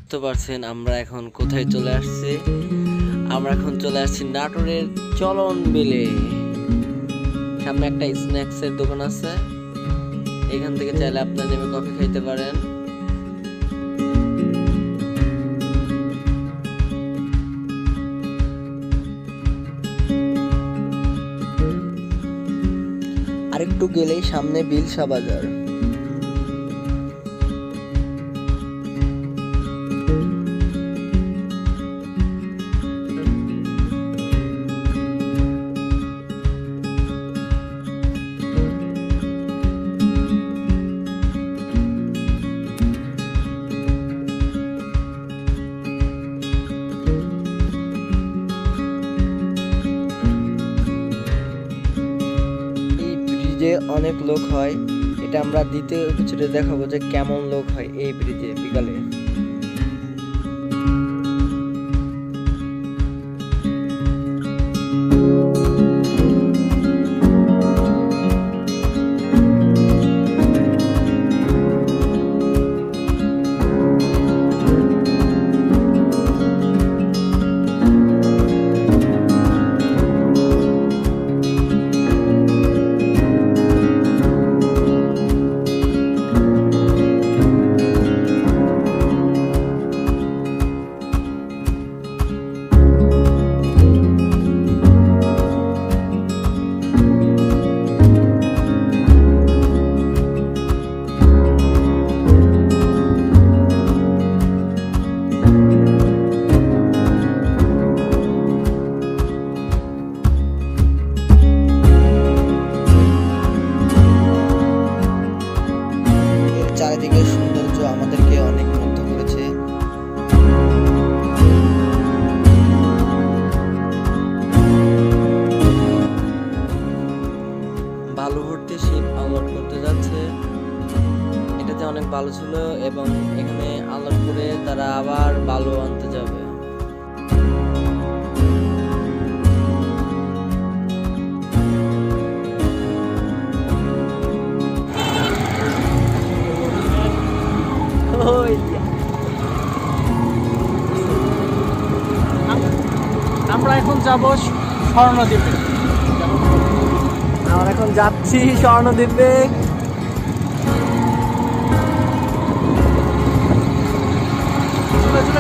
বুঝতে পারছেন আমরা এখন কোথায় চলে আসছি। আমরা এখন চলে আসছি নাটোরের চলন বিলে। সামনে একটা স্ন্যাক্সের দোকান আছে, এখান থেকে চাইলে আপনারা নেমে কফি খাইতে পারেন। আরেকটু গেলেই সামনে বিলসা বাজার। অনেক লোক হয়, এটা আমরা দ্বিতীয় কিছুতে দেখাবো যে কেমন লোক হয় এই ব্রিজে বিকালে। চারিদিকে সৌন্দর্য আমাদেরকে অনেক মুগ্ধ করেছে। বালু ভর্তি শিপ আনলোড করতে যাচ্ছে, এটাতে অনেক বালু ছিল এবং এখানে আনলোড করে তারা আবার বালু আনতে যাবে। আমরা এখন যাব স্বর্ণদ্বীপে। আমরা এখন যাচ্ছি স্বর্ণদ্বীপে।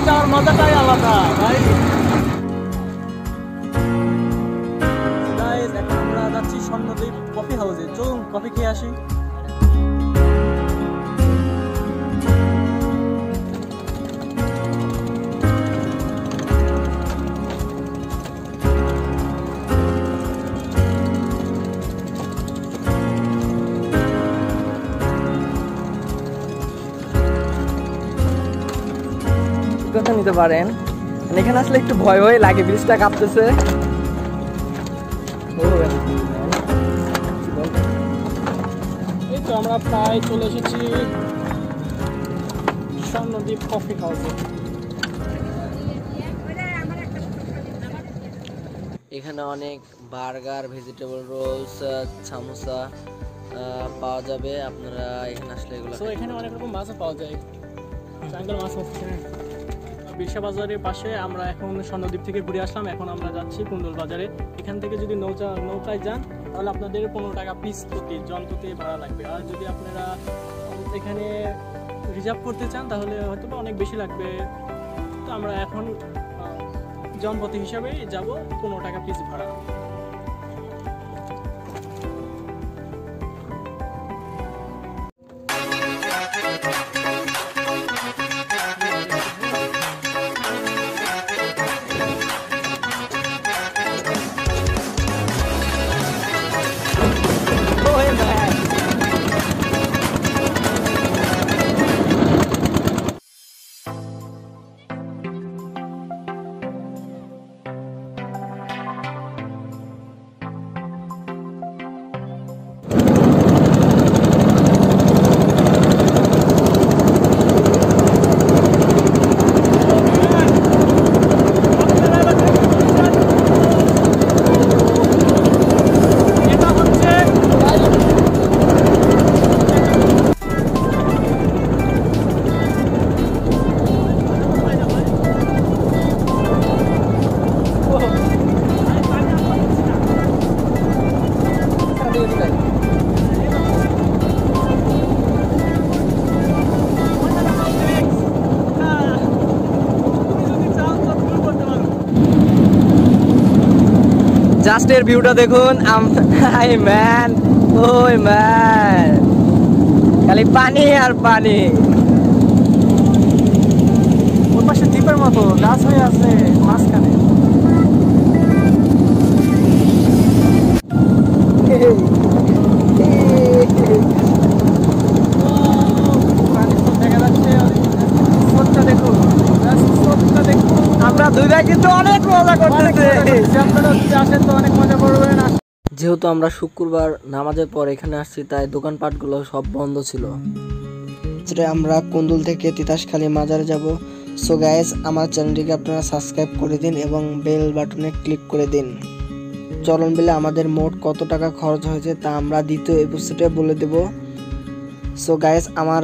যাওয়ার মজাটাই আলাদা ভাই। এখন আমরা যাচ্ছি স্বর্ণদ্বীপ কফি হাউসে, চলুন কফি খেয়ে আসি। নিতে পারেন, এখানে আসলে একটু ভয় ভয় লাগে, ব্রিজটা কাঁপতেছে। এই তো আমরা প্রায় চলে এসেছি স্বর্ণদ্বীপ কফি হাউসে। এখানে অনেক বার্গার, ভেজিটেবল রোলস, সামোসা পাওয়া যাবে। আপনারা এখানে আসলে এগুলো এখানে অনেক রকম মাছও পাওয়া যায়, টাঙ্গাইল মাছ। বিরসা বাজারের পাশে আমরা এখন স্বর্ণদ্বীপ থেকে ঘুরে আসলাম। এখন আমরা যাচ্ছি কুণ্ডল বাজারে। এখান থেকে যদি নৌকায় যান তাহলে আপনাদের 15 টাকা পিস প্রতি জন প্রতি ভাড়া লাগবে। আর যদি আপনারা এখানে রিজার্ভ করতে চান তাহলে হয়তো অনেক বেশি লাগবে। তো আমরা এখন জন প্রতি হিসাবেই যাব, 15 টাকা পিস ভাড়া। লাস্টের ভিউটা দেখুন। হাই ম্যান, ওই ম্যান, খালি পানি আর পানি। ওর পাশে দ্বীপের মতো গাছ হয়ে আছে মাঝখানে। দেখা যাচ্ছে স্রোতটা দেখুন, স্রোতটা দেখুন। আমরা দুই ভাই কিন্তু অনেক মজা করতেছি। আপনারা যদি আসেন তো অনেক মজা করবেন। যেহেতু আমরা শুক্রবার নামাজের পর এখানে আসছি, তাই দোকানপাটগুলো সব বন্ধ ছিল। আমরা কুন্দুল থেকে তিতাসখালী মাজারে যাব। সো গাইস, আমার চ্যানেলটিকে আপনারা সাবস্ক্রাইব করে দিন এবং বেল বাটনে ক্লিক করে দিন। চলন বিলে আমাদের মোট কত টাকা খরচ হয়েছে তা আমরা দ্বিতীয় এপিসোডে বলে দেব। সো গাইস, আমার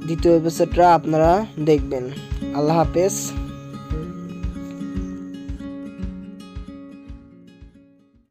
দ্বিতীয় এপিসোডটা আপনারা দেখবেন। আল্লাহ হাফেজ।